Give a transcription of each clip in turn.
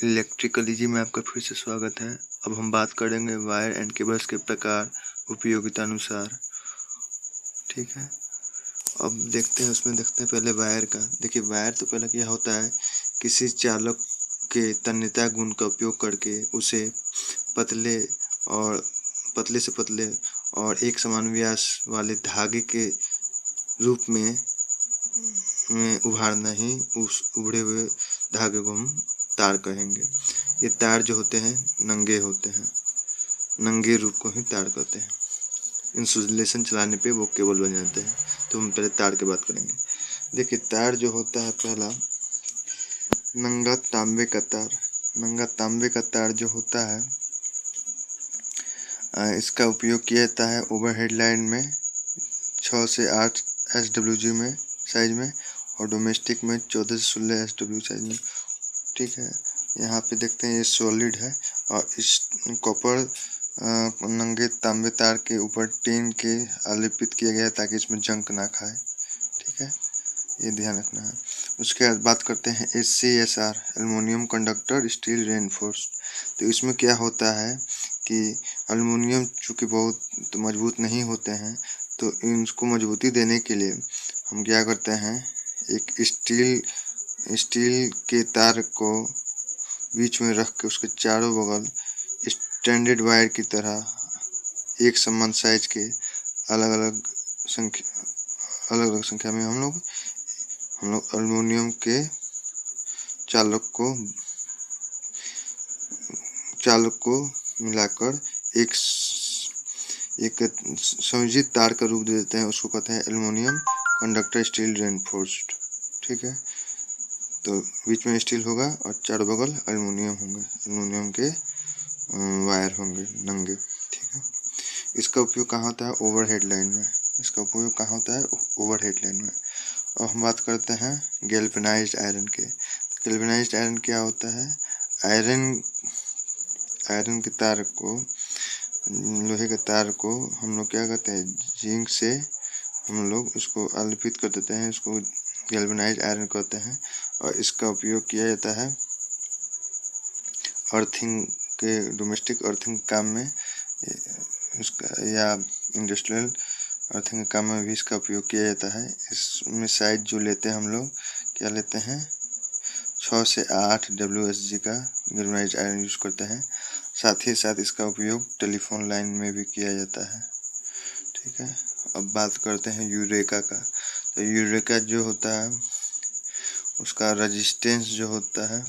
इलेक्ट्रिकलिजी में आपका फिर से स्वागत है। अब हम बात करेंगे वायर एंड केबल्स के प्रकार उपयोगिता अनुसार। ठीक है, अब देखते हैं पहले वायर का। देखिए, वायर तो पहले क्या होता है, किसी चालक के तन्यता गुण का उपयोग करके उसे पतले से पतले और एक समान व्यास वाले धागे के रूप में उभारना ही उस उभरे हुए धागे को हम तार कहेंगे। ये तार जो होते हैं नंगे होते हैं, नंगे रूप को ही तार कहते हैं। इंसुलेशन चलाने पे वो केबल बन जाते हैं। तो हम पहले तार की बात करेंगे। देखिए, तार जो होता है, पहला नंगा तांबे का तार। नंगा तांबे का तार जो होता है, इसका उपयोग किया जाता है ओवरहेड लाइन में 6 से 8 SWG में साइज में, और डोमेस्टिक में 14 से 16 SW साइज में। ठीक है, यहाँ पे देखते हैं ये सॉलिड है, और इस कॉपर नंगे तांबे तार के ऊपर टीन के आलेपित किया गया है ताकि इसमें जंग ना खाए। ठीक है, ये ध्यान रखना है। उसके बाद बात करते हैं SCSR, aluminium conductor steel reinforced. तो इसमें क्या होता है कि एल्युमिनियम चूँकि बहुत मजबूत नहीं होते हैं, तो इनको मजबूती देने के लिए हम क्या करते हैं, एक स्टील के तार को बीच में रख के उसके चारों बगल स्टैंडर्ड वायर की तरह एक समान साइज के अलग अलग संख्या में हम लोग एल्युमिनियम के चालक को मिलाकर एक संयोजित तार का रूप दे देते हैं। उसको कहते हैं एल्युमिनियम कंडक्टर स्टील रेनफोर्स्ड। ठीक है, तो बीच में स्टील होगा और चारों बगल एल्युमिनियम होंगे, एल्युमिनियम के वायर होंगे नंगे। ठीक है, इसका उपयोग कहाँ होता है, ओवरहेड लाइन में। इसका उपयोग कहाँ होता है, ओवरहेड लाइन में। और हम बात करते हैं गैल्वेनाइज्ड आयरन के। गैल्वेनाइज्ड आयरन क्या होता है, आयरन के तार को, लोहे के तार को हम लोग क्या कहते हैं, जिंक से हम लोग उसको आलेपित कर देते हैं, इसको गैल्वेनाइज्ड आयरन कहते हैं। और इसका उपयोग किया जाता है अर्थिंग के, डोमेस्टिक अर्थिंग काम में इसका, या इंडस्ट्रियल अर्थिंग काम में भी इसका उपयोग किया जाता है। इसमें साइज जो लेते हैं हम लोग, क्या लेते हैं, 6 से 8 WSG का गैल्वेनाइज्ड आयरन यूज करते हैं। साथ ही साथ इसका उपयोग टेलीफोन लाइन में भी किया जाता है। ठीक है, अब बात करते हैं यूरेका का। तो यूरेका जो होता है, उसका रेजिस्टेंस जो होता है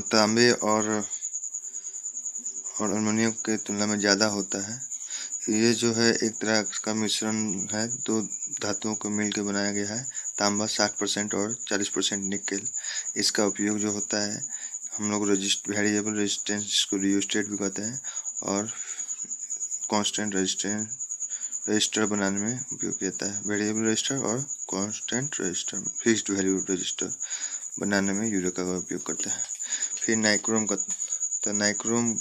तांबे और एल्युमिनियम के तुलना में ज़्यादा होता है। ये जो है एक तरह का मिश्रण है, दो धातुओं को मिलकर बनाया गया है। तांबा 60% और 40% निकेल। इसका उपयोग जो होता है, हम लोग वेरिएबल रेजिस्टेंस, जिसको रियोस्टेट भी कहते हैं, और कांस्टेंट रजिस्टर बनाने में उपयोग किया जाता है। वेरिएबल रजिस्टर और constant register, fixed value register बनाने में यूरेका का उपयोग करते हैं। फिर नाइक्रोम का, तो नाइक्रोम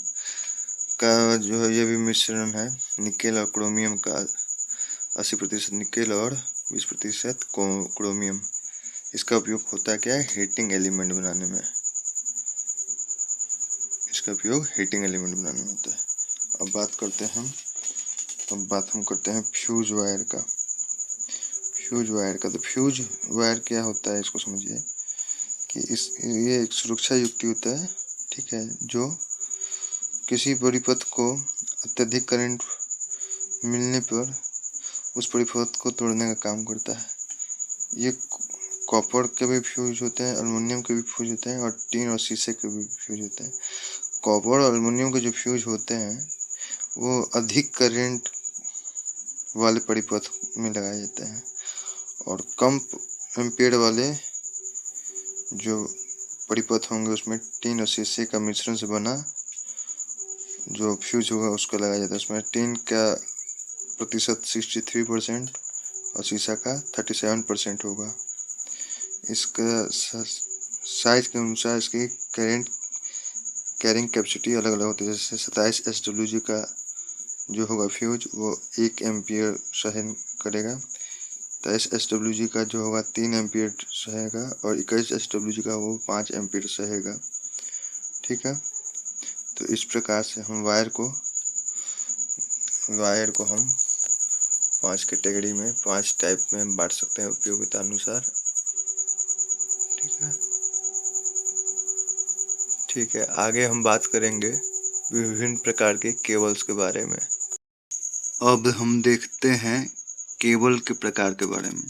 का जो है ये भी मिश्रण है निकेल और क्रोमियम का, 80% निकेल और 20% क्रोमियम। इसका उपयोग होता है क्या है, हीटिंग एलिमेंट बनाने में। इसका उपयोग हीटिंग एलिमेंट बनाने में होता है। अब बात हम करते हैं फ्यूज वायर का। फ्यूज वायर क्या होता है, इसको समझिए कि ये एक सुरक्षा युक्ति होता है। ठीक है, जो किसी परिपथ को अत्यधिक करंट मिलने पर उस परिपथ को तोड़ने का काम करता है। ये कॉपर के भी फ्यूज होते हैं, एल्युमिनियम के भी फ्यूज होते हैं, और टीन और शीशे के भी फ्यूज होते हैं। कॉपर और एल्युमिनियम के जो फ्यूज होते हैं, वो अधिक करंट वाले परिपथ में लगाए जाते हैं, और कम एम्पीयर वाले जो परिपथ होंगे उसमें टीन और शीशे का मिश्रण से बना जो फ्यूज होगा उसको लगाया जाता है। उसमें टीन का प्रतिशत 63% और शीशा का 37% होगा। इसका साइज के अनुसार इसकी कैरिंग कैपेसिटी अलग अलग होती है। जैसे 27 SWG का जो होगा फ्यूज, वो 1 एम्पियर सहन करेगा। 23 SWG का जो होगा 3 एम्पीयर रहेगा और 21 SWG का वो 5 एम्पीयर रहेगा। ठीक है, तो इस प्रकार से हम वायर को हम 5 कैटेगरी में 5 टाइप में बांट सकते हैं उपयोगिता अनुसार। ठीक है, आगे हम बात करेंगे विभिन्न प्रकार के केबल्स के बारे में। अब हम देखते हैं केबल के प्रकार के बारे में।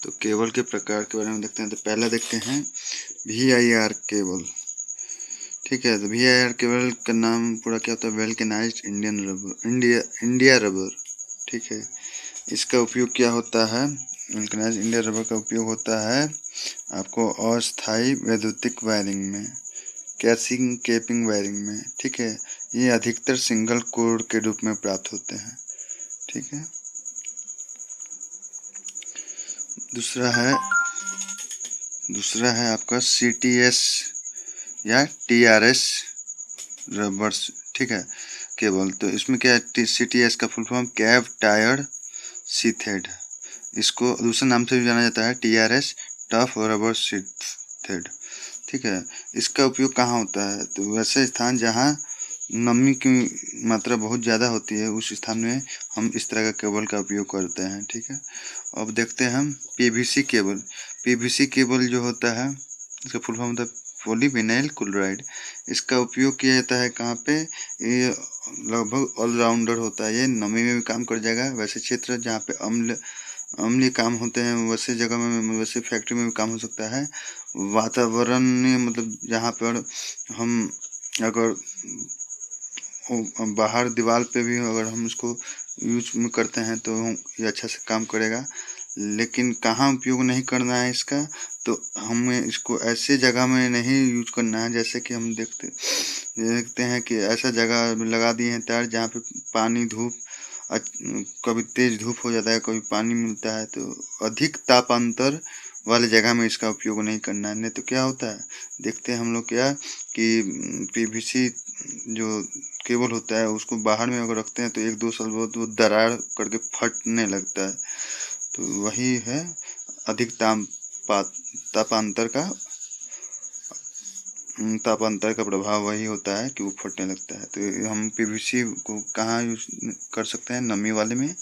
तो केबल के प्रकार के बारे में देखते हैं। तो पहला देखते हैं VIR केबल। ठीक है, तो VIR केबल का नाम पूरा क्या होता है? Vulcanised India rubber. ठीक है, इसका उपयोग क्या होता है? वल्केनाइज्ड इंडिया रबर का उपयोग होता है आपको अस्थायी वैद्युतिक वायरिंग में, कैसिंग केपिंग वायरिंग में। ठीक है, ये अधिकतर सिंगल कोर के रूप में प्राप्त होते हैं। ठीक है, दूसरा है आपका CTS या TRS रबर्स। ठीक है, केबल। तो इसमें क्या है? CTS का फुल फॉर्म कैव टायर्ड शीथेड। इसको दूसरे नाम से भी जाना जाता है TRS टफ रबर शीथेड। ठीक है, इसका उपयोग कहाँ होता है? तो वैसे स्थान जहाँ नमी की मात्रा बहुत ज़्यादा होती है, उस स्थान में हम इस तरह का केबल का उपयोग करते हैं। ठीक है, अब देखते हैं हम PVC केबल। PVC केबल जो होता है, इसका फुल फॉर्म होता है पॉलीविनाइल क्लोराइड। इसका उपयोग किया जाता है कहाँ पे? ये लगभग ऑलराउंडर होता है। ये नमी में भी काम कर जाएगा, वैसे क्षेत्र जहाँ पे अम्लीय काम होते हैं वैसे जगह में, वैसे फैक्ट्री में भी काम हो सकता है। वातावरण मतलब जहाँ पर हम अगर बाहर दीवार पे भी अगर हम इसको यूज में करते हैं तो ये अच्छा से काम करेगा। लेकिन कहाँ उपयोग नहीं करना है इसका? तो हमें इसको ऐसे जगह में नहीं यूज करना है, जैसे कि हम देखते हैं कि ऐसा जगह लगा दिए हैं तार जहाँ पे पानी धूप कभी तेज धूप हो जाता है, कभी पानी मिलता है। तो अधिक तापांतर वाले जगह में इसका उपयोग नहीं करना है। नहीं तो क्या होता है, देखते हैं हम लोग क्या कि PVC जो केबल होता है उसको बाहर में अगर रखते हैं तो 1-2 साल बाद वो दरार करके फटने लगता है। तो वही है अधिक तापांतर का प्रभाव वही होता है कि वो फटने लगता है। तो हम PVC को कहाँ यूज कर सकते हैं? नमी वाले में,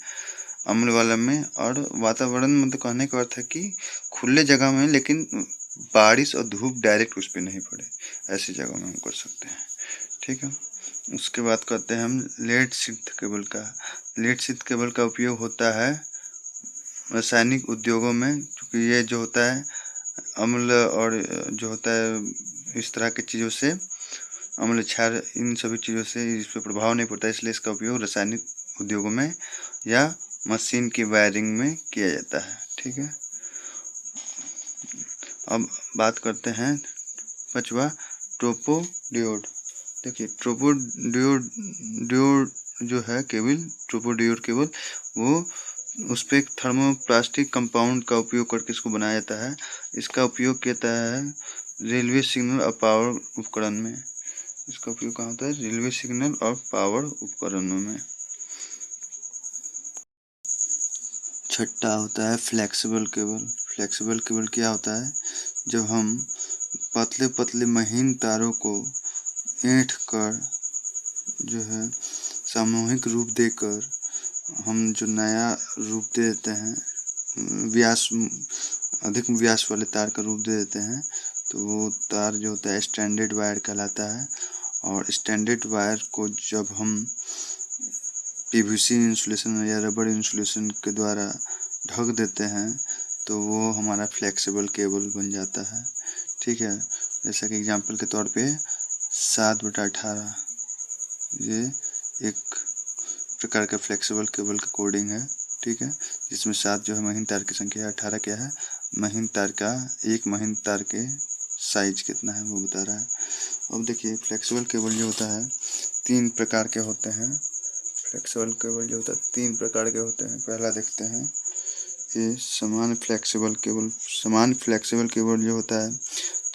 अम्ल वाले में और वातावरण। मतलब कहने का अर्थ है कि खुले जगह में, लेकिन बारिश और धूप डायरेक्ट उस पर नहीं पड़े, ऐसी जगह में हम कर सकते हैं। ठीक है, उसके बाद करते हैं हम लेड शीथ केबल का। लेड शीथ केबल का उपयोग होता है रासायनिक उद्योगों में, क्योंकि ये जो होता है अम्ल और जो होता है इस तरह की चीज़ों से, अम्ल क्षार, इन सभी चीज़ों से इस पर प्रभाव नहीं पड़ता, इसलिए इसका उपयोग रासायनिक उद्योगों में या मशीन की वायरिंग में किया जाता है। ठीक है, अब बात करते हैं 5वां ट्रोपोडियोड। देखिए ट्रोपोडियोड जो है ट्रोपोडियोड केबल, वो उस पर एक थर्मोप्लास्टिक कंपाउंड का उपयोग करके इसको बनाया जाता है। इसका उपयोग किया जाता है रेलवे सिग्नल और पावर उपकरण में। इसका उपयोग कहाँ होता है? रेलवे सिग्नल और पावर उपकरणों में। छठा होता है फ्लेक्सिबल केबल। फ्लेक्सिबल केबल क्या होता है? जब हम पतले पतले महीन तारों को ऐंठ कर जो है सामूहिक रूप देकर हम जो नया रूप दे देते हैं, अधिक व्यास वाले तार का रूप दे देते हैं, तो वो तार जो होता है स्टैंडर्ड वायर कहलाता है। और स्टैंडर्ड वायर को जब हम PVC इंसुलेशन या रबर इंसुलेशन के द्वारा ढक देते हैं तो वो हमारा फ्लेक्सिबल केबल बन जाता है। ठीक है, जैसा कि एग्जांपल के तौर पे 7/18 ये एक प्रकार का फ्लेक्सिबल केबल का कोडिंग है। ठीक है, जिसमें 7 जो है महीन तार की संख्या है, 18 क्या है? महीन तार का, एक महीन तार के साइज कितना है वो बता रहा है। अब देखिए फ्लेक्सिबल केबल जो होता है 3 प्रकार के होते हैं। फ्लेक्सिबल केबल जो होता है 3 प्रकार के होते हैं। पहला देखते हैं ये समान फ्लेक्सिबल केबल जो होता है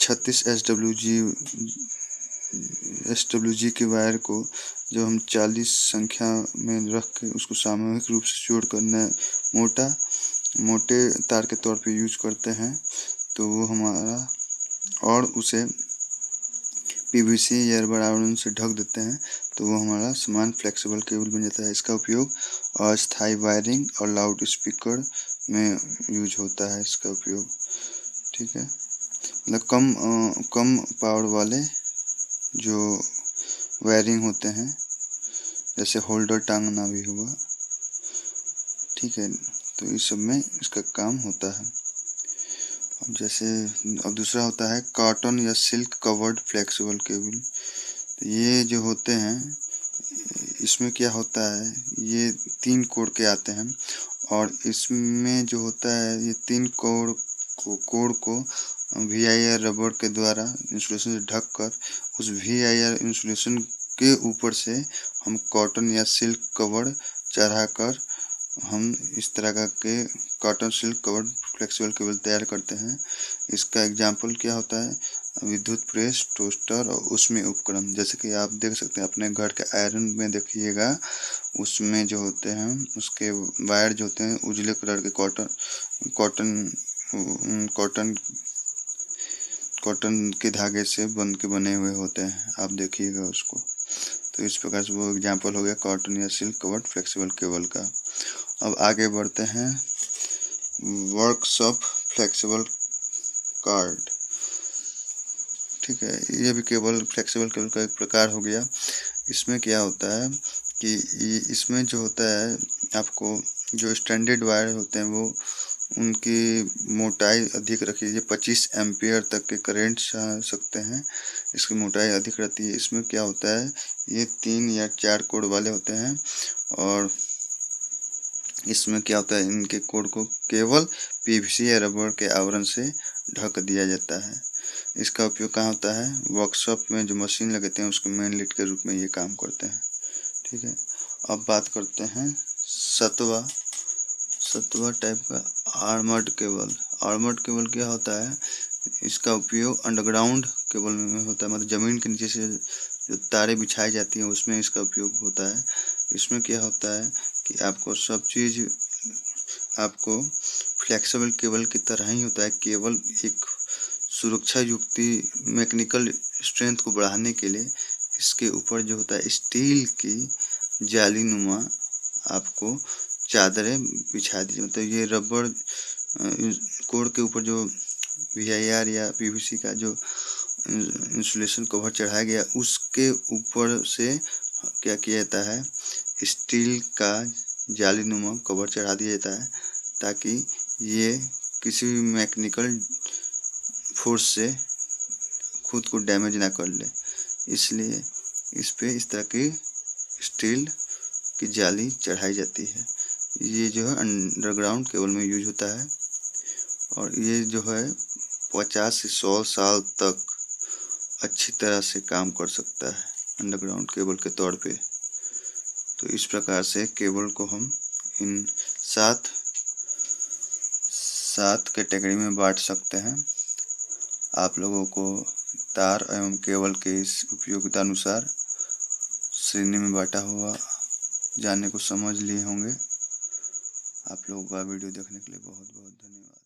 36 SWG के वायर को जो हम 40 संख्या में रख के उसको सामूहिक रूप से जोड़ करना मोटा मोटे तार के तौर पे यूज करते हैं तो वो हमारा, और उसे पीवीसी या रबर आवरण से ढक देते हैं तो वो हमारा समान फ्लेक्सिबल केबल बन जाता है। इसका उपयोग अस्थायी वायरिंग और लाउड स्पीकर में यूज होता है इसका उपयोग। ठीक है, मतलब कम पावर वाले जो वायरिंग होते हैं, जैसे होल्डर टांगना भी हुआ, ठीक है, तो इस सब में इसका काम होता है। अब दूसरा होता है कॉटन या सिल्क कवर्ड फ्लेक्सिबल केबल। तो ये जो होते हैं, इसमें क्या होता है, ये 3 कोर के आते हैं और इसमें जो होता है ये 3 कोर को VIR रबर के द्वारा इंसुलेशन से ढककर उस VIR इंसुलेशन के ऊपर से हम कॉटन या सिल्क कवर चढ़ाकर हम इस तरह का के cotton silk covered flexible cable तैयार करते हैं। इसका एग्जाम्पल क्या होता है, विद्युत प्रेस, टोस्टर और उसमें उपकरण। जैसे कि आप देख सकते हैं अपने घर के आयरन में, देखिएगा उसमें जो होते हैं उसके वायर जो होते हैं उजले कलर के कॉटन के धागे से बने हुए होते हैं, आप देखिएगा उसको। तो इस प्रकार से वो एग्जाम्पल हो गया कॉटन या सिल्क कवर्ड फ्लेक्सिबल केबल का। अब आगे बढ़ते हैं, वर्कशॉप फ्लेक्सिबल कार्ड। ठीक है, ये भी फ्लेक्सिबल केबल का एक प्रकार हो गया। इसमें क्या होता है कि इसमें जो होता है, आपको जो स्टैंडर्ड वायर होते हैं वो उनकी मोटाई अधिक रखी है, 25 एम्पियर तक के करंट सह सकते हैं, इसकी मोटाई अधिक रहती है। इसमें क्या होता है, ये 3 या 4 कोर वाले होते हैं और इसमें क्या होता है, इनके कोर को केवल PVC या रबर के आवरण से ढक दिया जाता है। इसका उपयोग कहाँ होता है, वर्कशॉप में जो मशीन लगाते हैं उसके मेन लीड के रूप में ये काम करते हैं। ठीक है, अब बात करते हैं सतवा टाइप का आर्मर्ड केबल। आर्मर्ड केबल क्या होता है, इसका उपयोग अंडरग्राउंड केबल में होता है, मतलब ज़मीन के नीचे से जो तारें बिछाई जाती हैं उसमें इसका उपयोग होता है। इसमें क्या होता है कि आपको सब चीज़ आपको फ्लेक्सिबल केबल की तरह ही होता है, केवल एक सुरक्षा युक्ति मैकेनिकल स्ट्रेंथ को बढ़ाने के लिए इसके ऊपर जो होता है स्टील की जालीनुमा आपको चादरें बिछा दी। मतलब ये रबर कोर के ऊपर जो VIR या PVC का जो इंसुलेशन कवर चढ़ाया गया उसके ऊपर से क्या किया जाता है, स्टील का जालीनुमा कवर चढ़ा दिया जाता है ताकि ये किसी भी मैकेनिकल फोर्स से खुद को डैमेज ना कर ले। इसलिए इस पे इस तरह की स्टील की जाली चढ़ाई जाती है। ये जो है अंडरग्राउंड केबल में यूज होता है और ये जो है 50 से 100 साल तक अच्छी तरह से काम कर सकता है अंडरग्राउंड केबल के तौर पे। तो इस प्रकार से केबल को हम इन 7 कैटेगरी में बांट सकते हैं। आप लोगों को तार एवं केबल के इस उपयोगिता अनुसार श्रेणी में बांटा हुआ जानने को समझ लिए होंगे। आप लोगों का वीडियो देखने के लिए बहुत बहुत धन्यवाद।